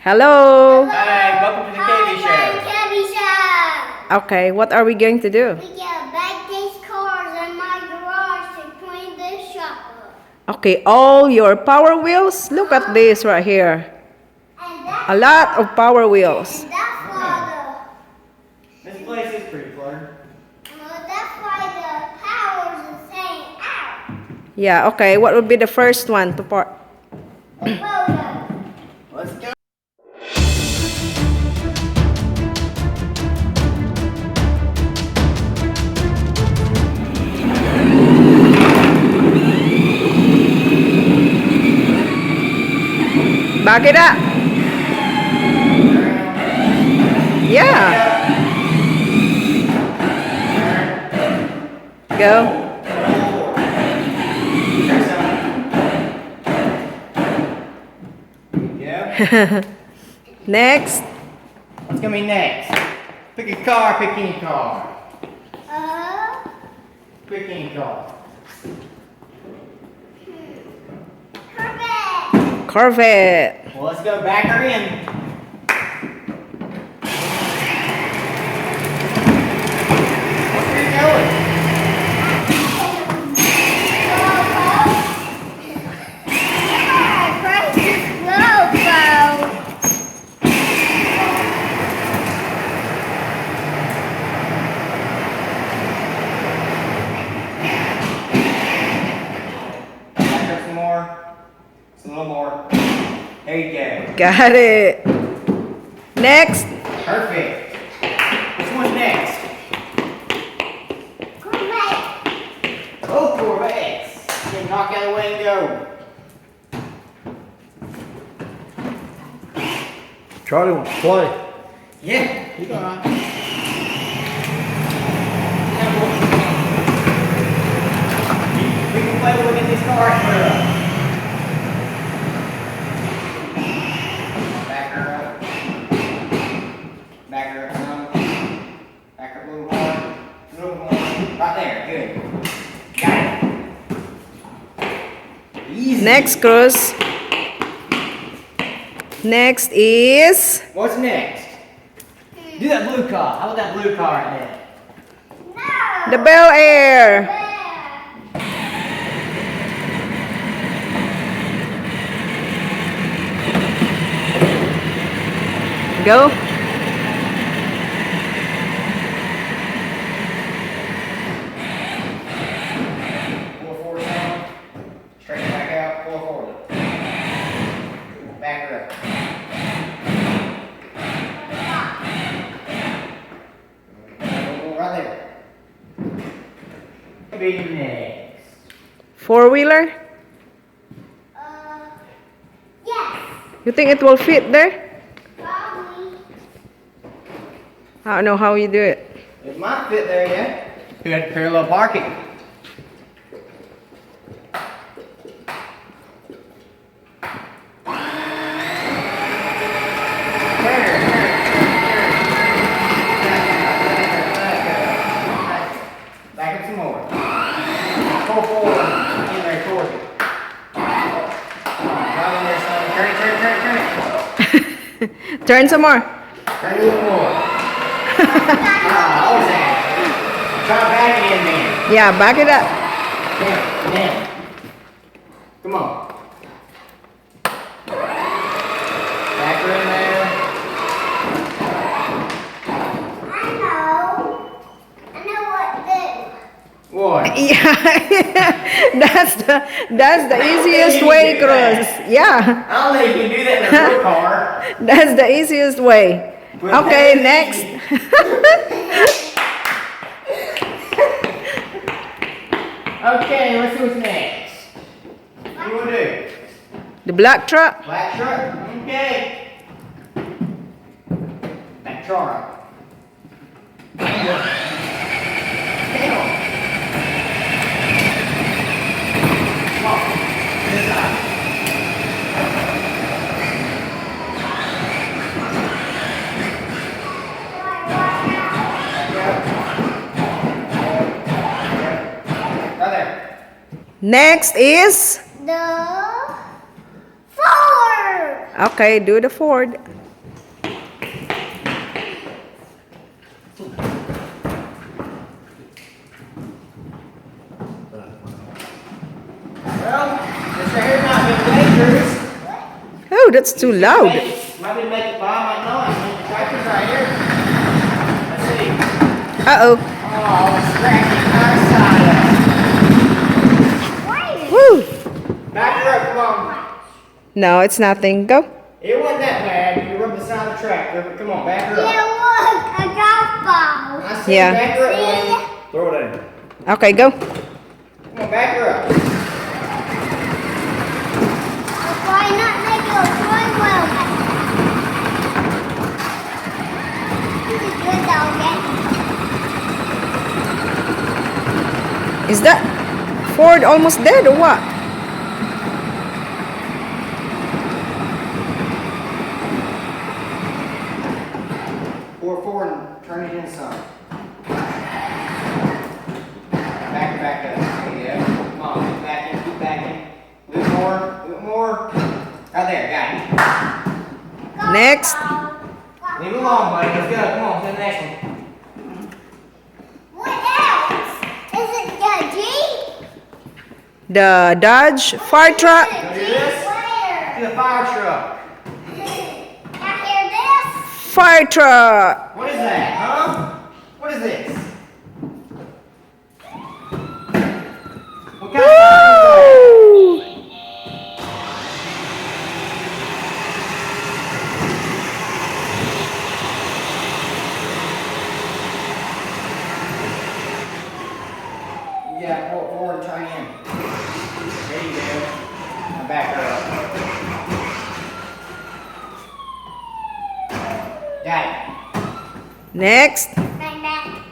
Hello. Hi, welcome to the KB Show. Okay, what are we going to do? We get back these cars in my garage to clean this shop up. Okay, all your power wheels. Look at this right here. And that's A lot of power wheels. And that's why This place is pretty cluttered. that's why the powers is saying out. Yeah, okay. What would be the first one to part? The photo. Let's go. Back it up. Yeah. Go. Yeah. Next. What's gonna be next? Pick a car, pick any car. Pick any car. Corvette. Corvette. Well, let's go back her in. Where you going? Back her some more. Just a little more. There you go. Got it. Next. Perfect. Which one's next? Oh, Corvettes. Then knock out of the way and go. Charlie wants to play. Yeah, keep on. We can play when we get this car clear up. Back her up. Back her up some. Back her up a little more. A little more. Right there, good. Got it. Easy. Next, Cruz. Next is What's next? Do that blue car. How about that blue car right there? No. the Bel Air. There. Go. Pull her forward down. Straighten back out. Pull her forward. Back her up. Right there. Be next. Four-wheeler. Yes. You think it will fit there? Probably. I don't know how you do it. It might fit there, yeah. We had parallel parking. Back up some more. Pull forward. In there towards it. Right in there, son. Turn it. Turn some more. Turn a little more. Always that. Try back it in there. Yeah, back it up. Now. Come on. Back her in there. I know what to do. What? Yeah, that's the easiest way, Cruz. Yeah, I don't think you can do that in a real car. that's the easiest way. Okay, next. Okay, let's see what's next. What do you want to do? The black truck. Black truck? Okay. Black truck. Damn. Come on. This side. Right there. Next is The Ford. Okay, do the Ford. Well, this right here might be dangerous. Oh, that's too loud. Might be make it bomb, might not. I mean, the tractor's right here. Let's see. Uh-oh. Oh, it's scratching outside us. Woo. Back her up, come on. No, it's nothing. Go. It wasn't that bad. You rub the side of the tractor. Come on, back her up. Yeah, look, a golf ball. I see. Yeah. Back her up, buddy. Throw it in. Okay, go. Come on, back her up. Why not make it a fun well? This is good though, okay? Is that Ford almost dead or what? Pour forward and turn it in some. Back up. There you go. Come on, keep backing, keep backing. A little more, a little more. Right there, got it. Next. Leave it alone, buddy. Let's go. Come on, to the next one. What else? Is it the Jeep? The Dodge Firetruck. Go do this. Where? To the fire truck. I hear this. Firetruck. What is that, huh? What is this? What kind of fire is that? Woo! Yeah, pull it forward and turn in. There you go. Now back her up. Got it. Next. Bang, bang.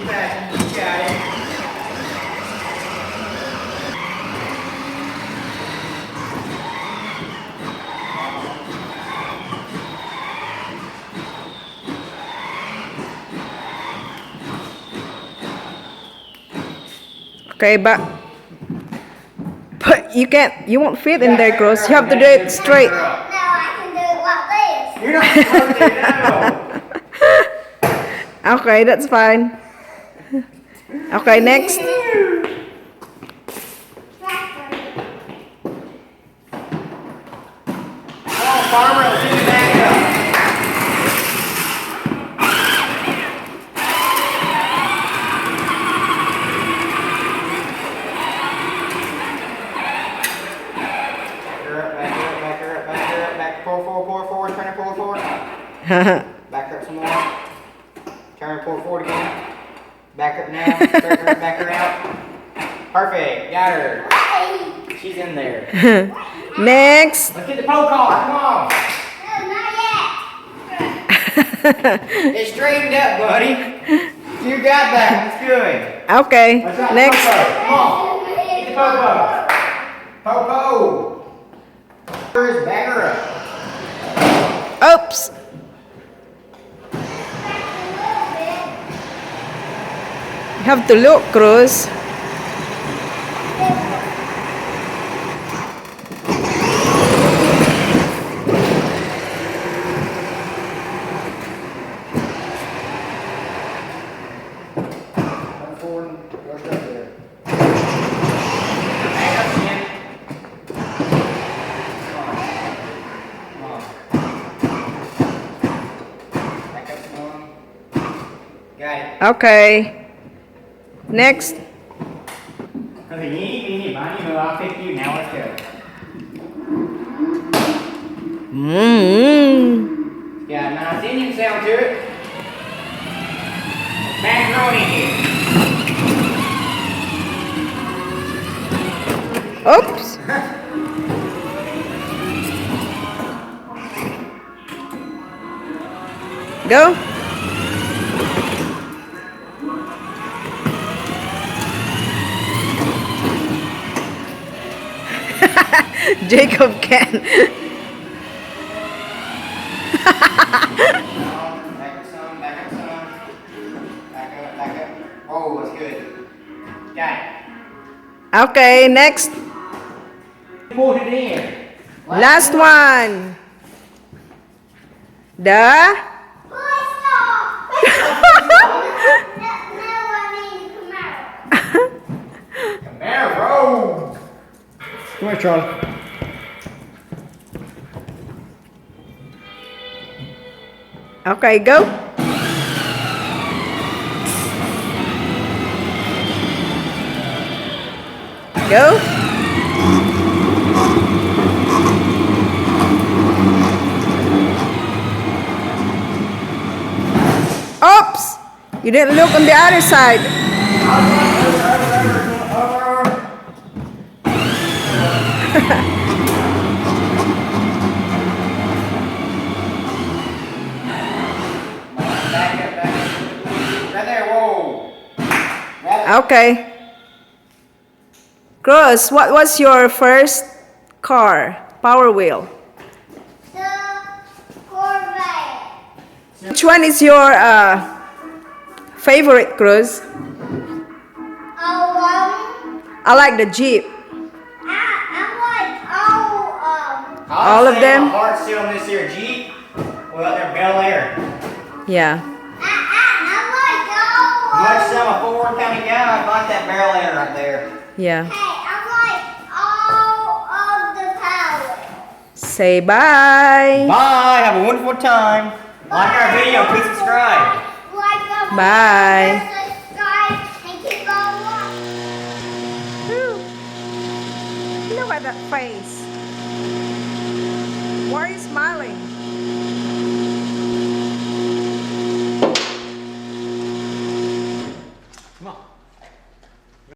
Back. Got it. Okay, but you can't. You won't fit in there, Cruz. You have to do it straight. No, I can do it like this. You're not supposed to know. Okay, that's fine. Okay, next. Come on, farmer, let's get you back up. Back her up, pull forward, turn and pull forward. Back her up some more. Turn and pull forward again. Back up now, back her out. Perfect, got her. She's in there. Next. Let's get the pole car, come on. No, not yet. It's straightened up, buddy. You got that, that's good. Okay, Let's try the next. popo. Come on, get the popo. Popo. Back her up. Oops. You have to look, Cruz. Come forward and go straight there. Back up again. Come on. Back up some more. Got it. Okay. Next. Okay, you need mine, I'll pick you now, let's go. Mm-hmm. Got a nice engine sound to it. Macaroni here. Oops. Go. Jacob can. Okay, next. Pulled it in. Last one. The Play-doh. No, I mean Camaro. Camaro. Come here, Charlie. Okay, go. Go. Oops! You didn't look on the other side. Back up. Right there, whoa. Right. Okay. Cruz, what was your first car? Power wheel. The Corvette. Which one is your favorite, Cruz? I like the Jeep. All of them? My heart's still on this here Jeep. Well, they're Bel Air. Yeah. Much as I'm a Ford County guy, I like that Bel Air right there. Yeah. Hey, I like all of the power. Say bye. Bye. Have a wonderful time. Like our video. Please subscribe. Bye. Subscribe and keep on watching. Look at that face. Why are you smiling?